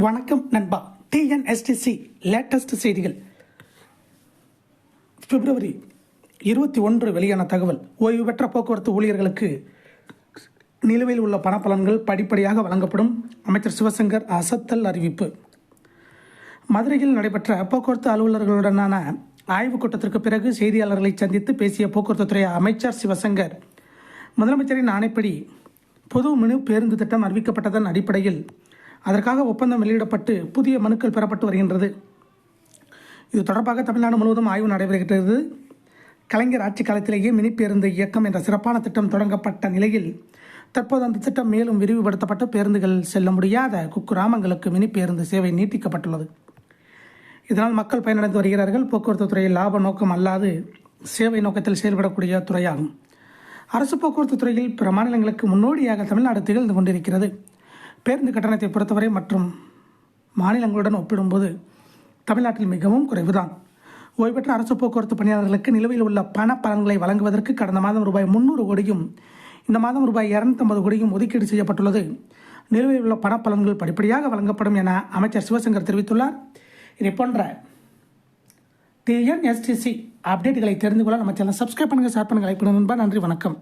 வணக்கம் நண்பா. TNSTC latest செய்திகள். பிப்ரவரி 21 வெளியான தகவல். ஓய்வு பெற்ற போக்குவரத்து ஊழியர்களுக்கு நிலுவையில் உள்ள பணப்பலன்கள் படிப்படியாக வழங்கப்படும். அமைச்சர் சிவசங்கர் அசத்தல் அறிவிப்பு. மதுரையில் நடைபெற்ற போக்குவரத்து அலுவலர்களுடனான ஆய்வுக் கூட்டத்திற்கு பிறகு செய்தியாளர்களை சந்தித்து பேசிய போக்குவரத்துத்துறை அமைச்சர் சிவசங்கர், முதலமைச்சரின் ஆணைப்படி பொது மினு பேருந்து திட்டம் அறிவிக்கப்பட்டதன் அடிப்படையில் அதற்காக ஒப்பந்தம் வெளியிடப்பட்டு புதிய மனுக்கள் பெறப்பட்டு வருகின்றது. இது தொடர்பாக தமிழ்நாடு முழுவதும் ஆய்வு நடைபெறுகிறது. கலைஞர் ஆட்சி காலத்திலேயே மினி பேருந்து இயக்கம் என்ற சிறப்பான திட்டம் தொடங்கப்பட்ட நிலையில் தற்போது அந்த திட்டம் மேலும் விரிவுபடுத்தப்பட்டு பேருந்துகள் செல்ல முடியாத குக்கிராமங்களுக்கு மினி பேருந்து சேவை நீட்டிக்கப்பட்டுள்ளது. இதனால் மக்கள் பயனடைந்து வருகிறார்கள். போக்குவரத்து துறையில் லாப நோக்கம் அல்லாது சேவை நோக்கத்தில் செயல்படக்கூடிய துறையாகும். அரசு போக்குவரத்து துறையில் பிற மாநிலங்களுக்கு முன்னோடியாக தமிழ்நாடு திகழ்ந்து கொண்டிருக்கிறது. பேருந்து கட்டணத்தை பொறுத்தவரை மற்றும் மாநிலங்களுடன் ஒப்பிடும்போது தமிழ்நாட்டில் மிகவும் குறைவுதான். ஓய்வு பெற்ற அரசு போக்குவரத்து பணியாளர்களுக்கு நிலுவையில் உள்ள பண பலன்களை வழங்குவதற்கு கடந்த மாதம் ரூபாய் 300 கோடியும் இந்த மாதம் ரூபாய் 250 கோடியும் ஒதுக்கீடு செய்யப்பட்டுள்ளது. நிலுவையில் உள்ள பண பலன்கள் படிப்படியாக வழங்கப்படும் என அமைச்சர் சிவசங்கர் தெரிவித்துள்ளார். இதை போன்ற டிஎன்எஸ்டிசி அப்டேட்டுகளை தெரிந்து கொள்ள நம்ம சேனல் சப்ஸ்கிரைப் பண்ணுங்கள், ஷேர் பண்ணுங்கள், லைக் பண்ணுங்கள். நன்றி, வணக்கம்.